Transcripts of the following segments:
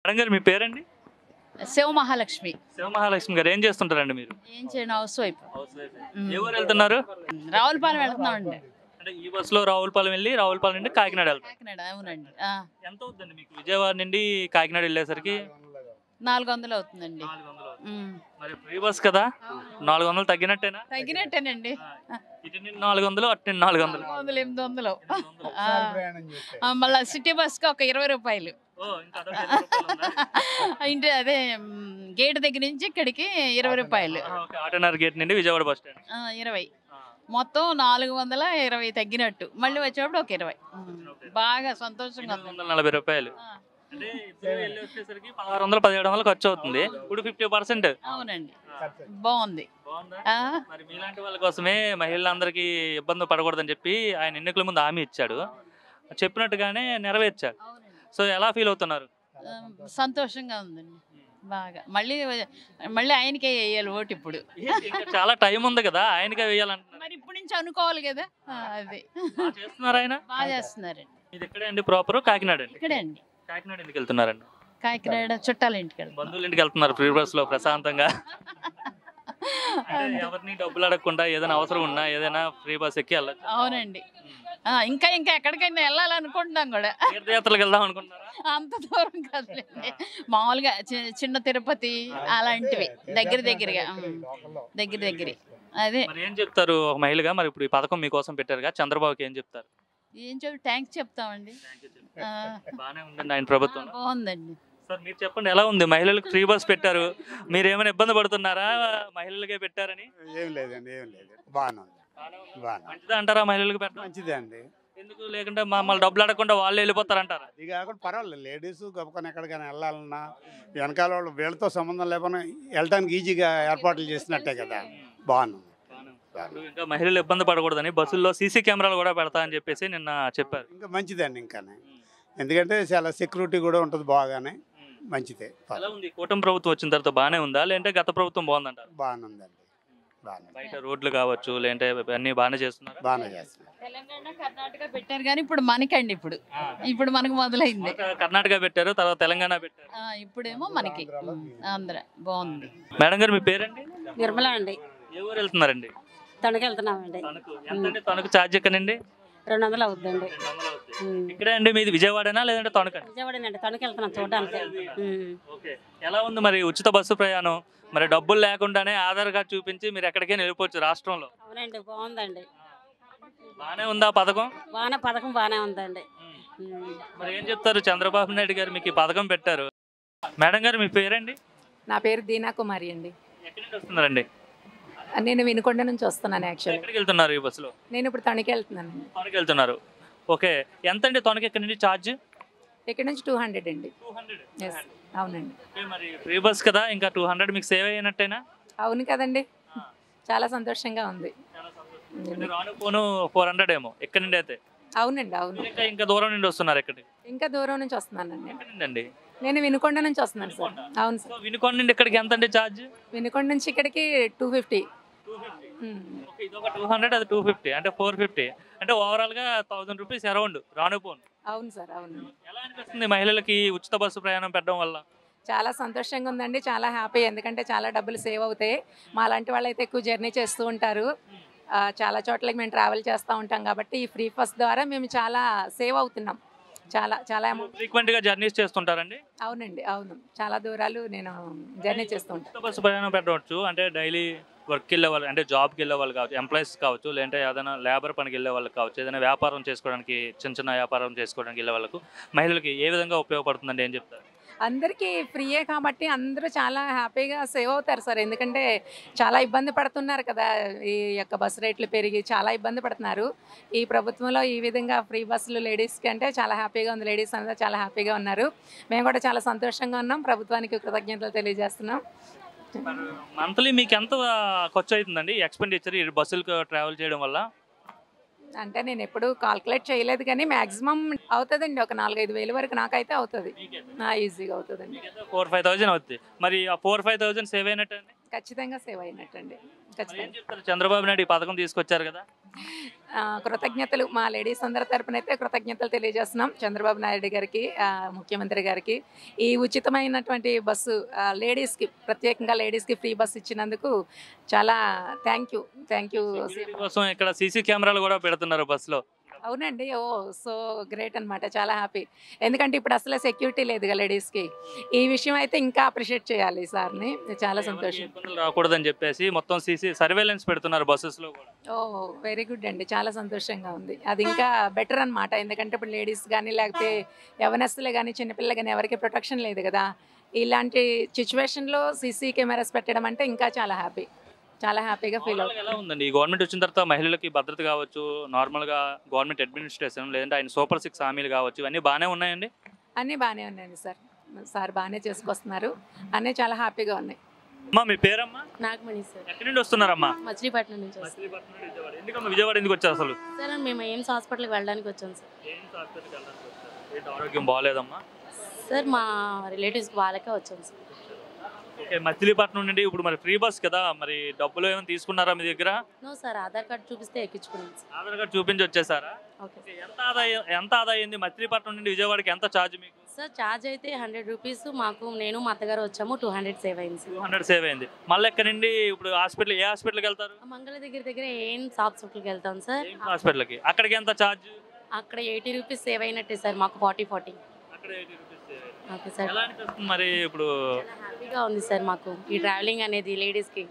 Madam గారు మీ పేరండి? శివమహాలక్ష్మి. శివమహాలక్ష్మి గారు ఏం చేస్తుంటారండి మీరు? ఏం చేయను, హౌస్ వైఫ్. ఏ ఊరు వెళ్తున్నారు? రావులపాలెం వెళ్తున్నామండి. అంటే ఈ బస్సులో రావులపాలెం వెళ్ళి రావులపాలెం నుండి కాకినాడ వెళ్తారు. కాకినాడ, అవునండి. ఎంత అవుతుందండి మీకు విజయవాడ నుండి కాకినాడ వెళ్ళేసరికి? 400 అవుతుందండి. 400. మరి ఫ్రీ బస్ కదా, 400 తగ్గినట్టేనా? తగ్గినట్టేనండి. ఇటు నుండి 400, అటు నుండి 400. 800. మళ్ళీ సిటీ బస్కి ఒక 20 రూపాయలు. ఇంకా అదొక 20 రూపాయలు ఉందా? ఇంటి అదే గేట్ దగ్గర నుంచి ఇక్కడికి 20 రూపాయలు. ఆటోనగర్ గేట్ నుండి విజయవాడ బస్ స్టాండ్ 20. మొత్తం 420 తగ్గినట్టు. మళ్ళీ వచ్చేటప్పుడు ఒక 20. బాగా సంతోషంగా ఉంది. 40 రూపాయలు. అంటే ఇద్దరు వెళ్ళి వచ్చేసరికి 1600, 1700 ఖర్చు అవుతుంది. ఇప్పుడు 50%. అవునండి, బాగుంది. మరి మీలాంటి వాళ్ళ కోసమే మహిళలందరికీ ఇబ్బంది పడకూడదని చెప్పి ఆయన ఎన్నికల ముందు హామీ ఇచ్చాడు, చెప్పినట్టుగానే నెరవేర్చాడు. సో ఎలా ఫీల్ అవుతున్నారు? సంతోషంగా ఉందండి బాగా. మళ్ళీ ఆయనకే వేయాలి ఓటు. ఇప్పుడు ఇంకా చాలా టైం ఉంది కదా, ఆయనకే వేయాలంటున్నారు. మరి ఇప్పటి నుంచి అనుకోవాలి కదా. అది చేస్తున్నారు, ఆయన బాగా చేస్తున్నారండి. ఇది ఎక్కడే అండి? ప్రాపర్ కాకినాడ అండి. ఇక్కడే అండి. కాకినాడ ఎందుకు వెళ్తున్నారండి? కాకినాడ చుట్టాల ఇంటికి వెళ్తాం. బంధువుల ఇంటికి వెళ్తున్నారు ఫ్రీ బస్ లో ప్రశాంతంగా. ఎవరిని డబ్బులు అడగకుండా ఏదైనా అవసరం ఉన్నా ఏదైనా ఫ్రీ బస్ ఎక్కి వెళ్ళచ్చు. అవునండి. ఇంకా ఎక్కడికైనా వెళ్ళాలనుకుంటున్నాం కూడా. తీర్థయాత్రలకు వెళ్దాం అనుకుంటున్నారా? అంత దూరం కాదులేండి, మామూలుగా చిన్న తిరుపతి అలాంటివి దగ్గరగా. అదే. మరి ఏం చెప్తారు ఒక మహిళగా? మరి ఇప్పుడు ఈ పథకం మీకోసం పెట్టారుగా, చంద్రబాబుకి ఏం చెప్తారు? ఏం థ్యాంక్స్ చెప్తామండి. బాగానే ఉందండి ఆయన ప్రభుత్వం. బాగుందండి. సార్ మీరు చెప్పండి, ఎలా ఉంది? మహిళలకు ఫ్రీ బస్ పెట్టారు, మీరు ఏమైనా ఇబ్బంది పడుతున్నారా మహిళలకే పెట్టారని? ఏం లేదండి, ఏం లేదు, బాగానే ఉంది. మంచిదా అంటారా మహిళలకు పెట్టడం? మంచిదే అండి. ఎందుకు లేకుంటే మమ్మల్ని డబ్బులు అడగకుండా వాళ్ళే వెళ్ళిపోతారంటారా? ఇది కాకుండా పర్వాలేదు, లేడీస్ గొప్పకొని ఎక్కడికైనా వెళ్ళాలన్నా వెనకాల వాళ్ళు వీళ్ళతో సంబంధం లేకుండా వెళ్ళడానికి ఈజీగా ఏర్పాట్లు చేసినట్టే కదా, బాగున్నాం. ఇంకా మహిళలు ఇబ్బంది పడకూడదని బస్సుల్లో సీసీ కెమెరాలు కూడా పెడతా అని చెప్పేసి నిన్న చెప్పారు. ఇంకా మంచిదండి, ఇంకానే, ఎందుకంటే చాలా సెక్యూరిటీ కూడా ఉంటుంది, బాగానే మంచిదే. ఎలా ఉంది కూటమి ప్రభుత్వం వచ్చిన తర్వాత? బాగానే ఉందా లేదంటే గత ప్రభుత్వం బాగుందంటారు? బాగానే ఉందండి, బాగానే. బయట రోడ్లు కావచ్చు లేదంటే అన్ని బాగానే చేస్తున్నారు. బాగానే చేస్తున్నారు. తెలంగాణ, కర్ణాటక పెట్టారు కానీ ఇప్పుడు మనకండి. ఇప్పుడు మనకు మొదలైంది. కర్ణాటక పెట్టారు, తర్వాత తెలంగాణ పెట్టారు, ఇప్పుడేమో మనకి ఆంధ్ర. బాగుంది. మేడం గారు మీ పేరండి? నిర్మలా అండి. ఏ ఊరు వెళ్తున్నారండి? తణుకు వెళ్తున్నామండి. ఎంతండి తణుకు ఛార్జ్ ఎక్కడండి? 200 అవుతుందండి. ఇక్కడే అండి మీది విజయవాడనా లేదంటే తణుకు? విజయవాడనండి, తణుకు వెళ్తున్నాం చూడడానికి. ఓకే. ఎలా ఉంది మరి ఉచిత బస్సు ప్రయాణం? మరి డబ్బులు లేకుండానే ఆధార్ కార్డు చూపించి మీరు ఎక్కడికైనా వెళ్ళిపోవచ్చు రాష్ట్రంలో. అవునండి, బాగుందండి. బాగానే ఉందా పథకం? పథకం బాగానే ఉందండి. మరి ఏం చెప్తారు? చంద్రబాబు నాయుడు గారు మీకు ఈ పథకం పెట్టారు. మేడం గారు మీ పేరండి? నా పేరు దీనా కుమారి అండి. ఎక్కడి నుండి వస్తున్నారండి? నేను వినుకొండ నుంచి వస్తున్నాను. యాక్చువల్లీ ఎక్కడికి వెళ్తున్నారు ఈ బస్సులో? నేను ఇప్పుడు తణుకు వెళ్తున్నాను. తణుకు వెళ్తున్నారు. ఓకే. ఎంత అండి తణుకు ఎక్కడి నుంచి ఛార్జ్? ఇక్కడ నుంచి 200 అండి. 200. ఎస్, అవునండి. మరి ఫ్రీ బస్ కదా, ఇంకా 200 మీకు సేవ్ అయినట్టేనా? అవును కదండి, చాలా సంతోషంగా ఉంది. రాను పోను 400 ఏమో ఎక్కడి నుండి అయితే. అవునండి, అవును. ఇంకా దూరం నుండి వస్తున్నారు ఎక్కడికి? ఇంకా దూరం నుంచి వస్తున్నానండి. ఎక్కడి నుండి అండి? నేను వినుకొండ నుంచి వస్తున్నాను సార్. అవును సార్. వినుకొండ నుండి ఇక్కడికి ఎంత అండి ఛార్జ్? వినుకొండ నుంచి ఇక్కడికి 250. ఓకే, ఇది ఒక 200, అది 250, అంటే 450. అంటే ఓవరాల్ గా 1000 రూపీస్ అరౌండ్ రాను పోను. అవును సార్, అవును. ఎలా అనిపిస్తుంది మహిళలకి ఉచిత బస్సు ప్రయాణం పెట్టడం వల్ల? చాలా సంతోషంగా ఉందండి, చాలా హ్యాపీ. ఎందుకంటే చాలా డబ్బులు సేవ్ అవుతాయి. మా లాంటి వాళ్ళు అయితే ఎక్కువ జర్నీ చేస్తూ ఉంటారు, చాలా చోట్లకి మేము ట్రావెల్ చేస్తూ ఉంటాం కాబట్టి ఈ ఫ్రీ బస్ ద్వారా మేము చాలా సేవ్ అవుతున్నాం. చాలా ఫ్రీక్వెంట్ గా జర్నీస్ చేస్తుంటారండి? అవునండి, అవును. చాలా దూరాలు నేను జర్నీ చేస్తూ ఉంటాను. ఉచిత బస్సు ప్రయాణం పెట్టవచ్చు అంటే డైలీ వర్క్కి వెళ్ళే వాళ్ళు, అంటే జాబ్కి వెళ్ళే వాళ్ళు కావచ్చు, ఎంప్లాయీస్ కావచ్చు, లేదంటే ఏదైనా లేబర్ పనికి వెళ్ళే వాళ్ళకి కావచ్చు, ఏదైనా వ్యాపారం చేసుకోవడానికి, చిన్న వ్యాపారం చేసుకోవడానికి వెళ్ళే వాళ్ళకు మహిళలకి ఏ విధంగా ఉపయోగపడుతుందండి, ఏం చెప్తారు? అందరికీ ఫ్రీయే కాబట్టి అందరూ చాలా హ్యాపీగా సేవ్ అవుతారు సార్. ఎందుకంటే చాలా ఇబ్బంది పడుతున్నారు కదా, ఈ యొక్క బస్సు రేట్లు పెరిగి చాలా ఇబ్బంది పడుతున్నారు. ఈ ప్రభుత్వంలో ఈ విధంగా ఫ్రీ బస్సులు లేడీస్కి అంటే చాలా హ్యాపీగా ఉంది. లేడీస్ అంతా చాలా హ్యాపీగా ఉన్నారు. మేము కూడా చాలా సంతోషంగా ఉన్నాం. ప్రభుత్వానికి కృతజ్ఞతలు తెలియజేస్తున్నాం. మంత్లీ మీకు ఎంత ఖర్చు అవుతుందండి ఎక్స్పెండిచర్ ఈ బస్సులకు ట్రావెల్ చేయడం వల్ల? అంటే నేను ఎప్పుడు కాల్కులేట్ చేయలేదు కానీ మ్యాక్సిమం అవుతుందండి, ఒక 4-5 వేలు వరకు నాకైతే అవుతుంది. ఈజీగా అవుతుందండి. 4-5,000 అవుతుంది. మరి ఆ 4-5,000 సేవ్ అయినట్టు? ఖచ్చితంగా సేవ్ అయినట్టండి. ఖచ్చితంగా. చంద్రబాబు నాయుడు ఈ పథకం తీసుకొచ్చారు కదా, కృతజ్ఞతలు మా లేడీస్ అందరి తరపున అయితే కృతజ్ఞతలు తెలియజేస్తున్నాం చంద్రబాబు నాయుడు గారికి, ముఖ్యమంత్రి గారికి. ఈ ఉచితమైనటువంటి బస్సు లేడీస్కి, ప్రత్యేకంగా లేడీస్కి ఫ్రీ బస్సు ఇచ్చినందుకు చాలా థ్యాంక్ యూ. వీటి కోసం ఇక్కడ సీసీ కెమెరాలు కూడా పెడుతున్నారు బస్సులో. అవునండి. ఓ సో గ్రేట్ అనమాట, చాలా హ్యాపీ. ఎందుకంటే ఇప్పుడు అసలు సెక్యూరిటీ లేదుగా లేడీస్కి. ఈ విషయం అయితే ఇంకా అప్రిషియేట్ చేయాలి సార్ని, చాలా సంతోషం. ఇబ్బందులు రాకూడదని చెప్పేసి మొత్తం సీసీ సర్వేలెన్స్ పెడుతున్నారు బస్సెస్లో కూడా. ఓ వెరీ గుడ్ అండి, చాలా సంతోషంగా ఉంది. అది ఇంకా బెటర్ అనమాట. ఎందుకంటే ఇప్పుడు లేడీస్ కానీ లేకపోతే యవనస్తులే కానీ చిన్నపిల్ల కానీ ఎవరికి ప్రొటెక్షన్ లేదు కదా. ఇలాంటి సిచ్యువేషన్లో సీసీ కెమెరాస్ పెట్టడం అంటే ఇంకా చాలా హ్యాపీగా ఫీల్ అవుతుంది. ఎలా ఉందండి ఈ గవర్నమెంట్ వచ్చిన తర్వాత మహిళలకి భద్రత కావచ్చు, నార్మల్గా గవర్నమెంట్ అడ్మినిస్ట్రేషన్, లేదంటే ఆయన సూపర్ 6 హామీలు కావచ్చు, ఇవన్నీ బాగానే ఉన్నాయండి? అన్నీ బాగానే ఉన్నాయండి సార్ బాగానే చేసుకొస్తున్నారు, అన్నీ చాలా హ్యాపీగా ఉన్నాయి. అమ్మా మీ పేరమ్మా? నాగమణి సార్. ఎక్కడి నుండి వస్తున్నారమ్మా? మచిలీపట్నం నుంచి వస్తాం మచిలీపట్నం నుండి విజయవాడ. ఎందుకమ్మా విజయవాడ ఎందుకు వచ్చారు అసలు? సార్. మేము ఎయిమ్స్ హాస్పిటల్కి వెళ్ళడానికి వచ్చాం సార్. ఎయిమ్స్ హాస్పిటల్కి వెళ్ళడానికి వచ్చారు. ఏంటి ఆరోగ్యం బాగాలేదమ్మా? సార్ మా రిలేటివ్స్కి వాళ్ళకే వచ్చాం సార్. ఓకే, మచిలీపట్నం నుండి ఇప్పుడు మరి ఫ్రీ బస్ కదా, మరి డబ్బులు ఏమైనా తీసుకున్నారా మీ దగ్గర? నో సార్, ఆధార్ కార్డు చూపిస్తే ఎక్కించుకున్నాం సార్. ఆధార్ కార్డు చూపించి వచ్చేసారా? ఓకే ఓకే, ఎంత ఆదాయం అయింది మచిలీపట్నం నుండి విజయవాడకి? ఎంత ఛార్జ్ మీకు? సార్ ఛార్జ్ అయితే 100 రూపీస్. మాకు నేను మా అత్తగారు వచ్చాము, 200 సేవ్ అయింది సార్. 200 సేవ్ అయింది. మళ్ళీ ఎక్కడి నుండి ఇప్పుడు హాస్పిటల్, ఏ హాస్పిటల్కి వెళ్తారు? మంగళ దగ్గర ఎయిమ్స్ హాస్పిటల్కి వెళ్తాం సార్. హాస్పిటల్కి. అక్కడికి ఎంత ఛార్జ్? అక్కడ 80 రూపీస్ సేవ్ అయినట్టే సార్, మాకు 40. అక్కడ 80 రూపీస్ సేవ్ అయింది. Okay sir. ఎలా అనిపిస్తుంది మరి ఇప్పుడు? చాలా హ్యాపీగా ఉంది సార్ మాకు. ఈ ట్రావెలింగ్ అనేది లేడీస్కి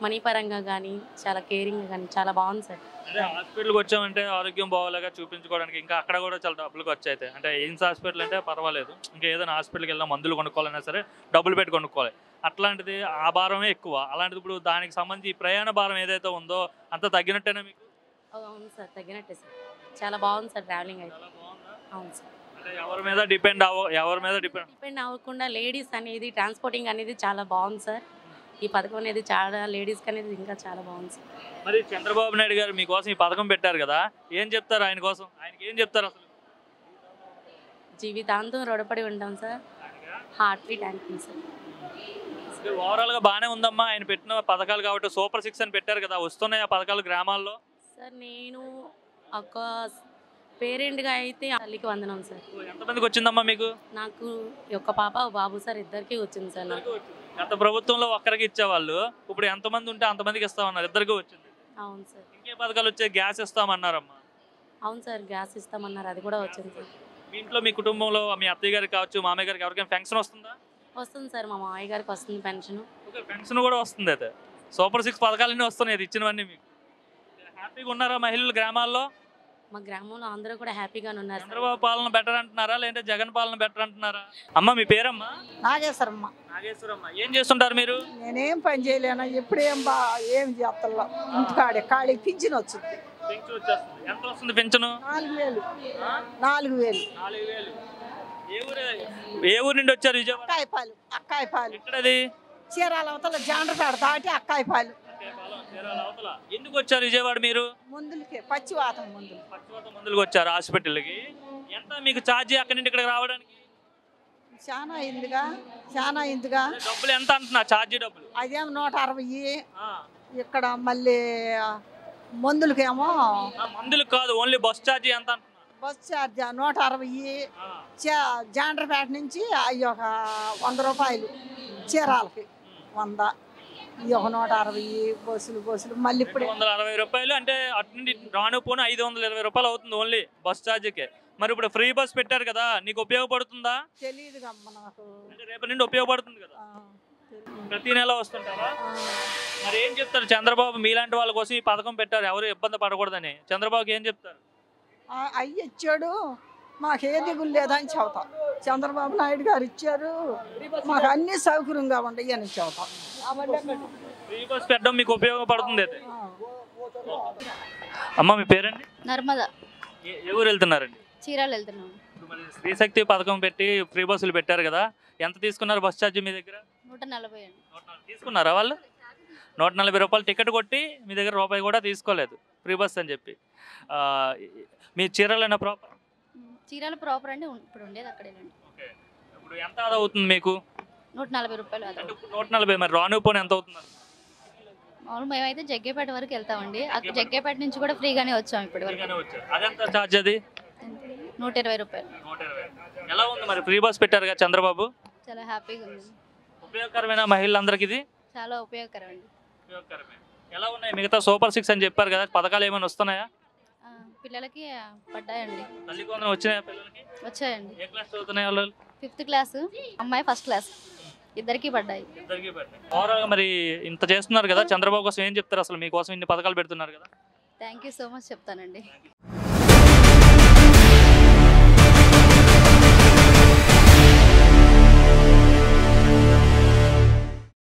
మనీ పరంగా కానీ చాలా కేరింగ్ కానీ చాలా బాగుంది సార్. అదే హాస్పిటల్కి వచ్చామంటే ఆరోగ్యం బాగోలేక చూపించుకోవడానికి, ఇంకా అక్కడ కూడా చాలా డబ్బులు ఖర్చు అవుతాయి. అంటే ఎయిమ్స్ హాస్పిటల్ అంటే పర్వాలేదు, ఇంకా ఏదైనా హాస్పిటల్కి వెళ్ళినా మందులు కొనుక్కోవాలన్నా సరే డబ్బులు పెట్టి కొనుక్కోవాలి. అట్లాంటిది ఆ భారమే ఎక్కువ. అలాంటిది ఇప్పుడు దానికి సంబంధించి ప్రయాణ భారం ఏదైతే ఉందో అంత తగ్గినట్టేనా మీకు? అవును సార్, తగ్గినట్టే సార్. చాలా బాగుంది సార్ ట్రావెలింగ్ అయితే. అవును సార్. అంటే ఎవరి మీద డిపెండ్ డిపెండ్ అవ్వకుండా లేడీస్ అనేది ట్రాన్స్పోర్టింగ్ అనేది చాలా బాగుంది సార్. ఈ పథకం అనేది చాలా లేడీస్కి అనేది ఇంకా చాలా బాగుంది సార్. మరి చంద్రబాబు నాయుడు గారు మీకోసం ఈ పథకం పెట్టారు కదా, ఏం చెప్తారు ఆయన కోసం? ఆయనకి ఏం చెప్తారు అసలు? జీవితాంతం రుణపడి ఉంటాం sir. Heartly thank you sir. ఓవరాల్గా బాగానే ఉందమ్మా ఆయన పెట్టిన పథకాలు. కాబట్టి సూపర్ 6 అని పెట్టారు కదా, వస్తున్నాయి ఆ పథకాలు గ్రామాల్లో? సార్ నేను ఒక పేరెంట్గా అయితే తల్లికి వందనం సార్. ఎంతమందికి వచ్చిందమ్మా మీకు? నాకు ఒక పాప ఒక బాబు సార్, ఇద్దరికి వచ్చింది సార్. నాకు గత ప్రభుత్వంలో ఒక్కరికి ఇచ్చేవాళ్ళు, ఇప్పుడు ఎంతమంది ఉంటే అంతమందికి ఇస్తామన్నారు, ఇద్దరికి వచ్చింది. అవును సార్. ఇంకే పథకాలు వచ్చే? గ్యాస్ ఇస్తామన్నారమ్మా. అవును సార్, గ్యాస్ ఇస్తామన్నారు, అది కూడా వచ్చింది సార్. మీ ఇంట్లో మీ కుటుంబంలో మీ అత్తయ్య గారికి కావచ్చు, మామయ్య గారికి ఎవరికైనా పెన్షన్ వస్తుందా? వస్తుంది సార్, మా మామయ్య గారికి వస్తుంది పెన్షన్. ఓకే, పెన్షన్ కూడా వస్తుంది. అయితే సూపర్ 6 పథకాలన్నీ వస్తున్నాయి, అది ఇచ్చినవన్నీ మీకు. హ్యాపీగా ఉన్నారా మహిళలు గ్రామాల్లో? మా గ్రామంలో అందరూ కూడా హ్యాపీగానే ఉన్నారు సార్. చంద్రబాబు పాలన బెటర్ అంటున్నారా, లేదంటే జగన్ పాలన బెటర్ అంటున్నారా? అమ్మ మీ పేరమ్మా? నాగేశ్వరమ్మ. నాగేశ్వరమ్మ. ఏం చేస్తుంటారు మీరు? నేనేం పని చేయలేను, ఎప్పుడేం ఏం చేస్తల్లో ఇంటికాడే ఖాళీ పింఛన్ వచ్చింది. పెన్షన్ వచ్చేస్తుంది. ఎంత వస్తుంది పెన్షన్? 4000. 4000. 4000. ఏ ఊరు నుండి వచ్చారు? విజయవాడ. అక్కాయపాలు. ఎక్కడది? చీరాల అవతల జాండ్రపేట దాటి అక్కాయపాలు. ఎందుకు వచ్చారు విజయవాడ మీరు? మందులకి పచ్చివాతం మందులకు వచ్చారు హాస్పిటల్కి. ఎంత మీకు ఛార్జీ అక్కడి నుండి ఇక్కడికి రావడానికి? చాలా అయిందిగా. డబ్బులు ఎంత అంటున్నా ఛార్జీ డబ్బులు? అదేమో 160. ఇక్కడ మళ్ళీ మందులకేమో మందులకు కాదు, ఓన్లీ బస్ ఛార్జీ ఎంత అంటున్నా? Bus charge 160. జాండ్రపేట నుంచి అవి ఒక 100 రూపాయలు. చీరాలకి 100. ఈ ఒక 160 బస్సులు మళ్ళీ ఇప్పుడు 160 రూపాయలు. అంటే అటు నుండి రాను పోను 520 రూపాయలు అవుతుంది ఓన్లీ బస్ ఛార్జీకే. మరి ఇప్పుడు ఫ్రీ బస్ పెట్టారు కదా, నీకు ఉపయోగపడుతుందా? తెలియదుగా నాకు. అంటే రేపటి నుండి ఉపయోగపడుతుంది కదా, ప్రతి నెల వస్తుంటారా? మరి ఏం చెప్తారు చంద్రబాబు? మీలాంటి వాళ్ళ కోసం ఈ పథకం పెట్టారు, ఎవరు ఇబ్బంది పడకూడదని. చంద్రబాబుకి ఏం చెప్తారు? అయ్యి ఇచ్చాడు, మాకు ఏ దిగులు లేదని చెబుతాం. చంద్రబాబు నాయుడు గారు ఇచ్చారు, మాకు అన్ని సౌకర్యంగా ఉండయి అని చెబుతాం. ఫ్రీ బస్ పెట్టడం మీకు ఉపయోగపడుతుంది అయితే. అమ్మ మీ పేరండి? నర్మదా. ఏ ఊరు వెళ్తున్నారండి? చీరాలు వెళ్తున్నాం. మరి స్త్రీశక్తి పథకం పెట్టి ఫ్రీ బస్సులు పెట్టారు కదా, ఎంత తీసుకున్నారు బస్ ఛార్జీ మీ దగ్గర? 140 అండి. తీసుకున్నారా వాళ్ళు? 140 రూపాయలు టికెట్ కొట్టి మీ దగ్గర రూపాయి కూడా తీసుకోలేదు ఫ్రీ బస్ అని చెప్పి. మీ చీరాలైనా ప్రాపర్? చీరాల ప్రాపర్ అండి, ఇప్పుడు ఉండేది అక్కడేనండి. ఓకే, ఇప్పుడు ఎంత ఆదా అవుతుంది మీకు? 140 రూపాయలు. 140. మరి రాను పోను ఎంత అవుతుంది? మామూలు మేమైతే జగ్గేపేట వరకు వెళ్తామండి జగ్గేపేట నుంచి కూడా ఫ్రీగానే వచ్చాం ఇప్పటి వరకు ఫ్రీగానే వచ్చారు. అదెంత ఛార్జ్ అది? 120 రూపాయలు. 120. ఎలా ఉంది మరి ఫ్రీ బస్ పెట్టారుగా చంద్రబాబు? చాలా హ్యాపీగా ఉంది. ఉపయోగకరమైన మహిళలందరికీ ఇది చాలా ఉపయోగకరం అండి. ఉపయోగకరమే. ఎలా ఉన్నాయి మిగతా సూపర్ 6 అని చెప్పారు కదా, పథకాలు ఏమైనా వస్తున్నాయా? పిల్లలకి పడ్డాయండి. తల్లి కొందరు వచ్చినాయా పిల్లలకి? వచ్చాయండి. ఏ క్లాస్ చదువుతున్నాయి వాళ్ళు? 5th క్లాస్, అమ్మాయి 1st క్లాస్, ఇద్దరికి పడ్డాయి. ఇద్దరికి పడ్డాయి. ఓవరాల్గా మరి ఇంత చేస్తున్నారు కదా, చంద్రబాబు కోసం ఏం చెప్తారు? అసలు మీకోసం ఇన్ని పథకాలు పెడుతున్నారు కదా. థ్యాంక్ యూ సో మచ్ చెప్తానండి.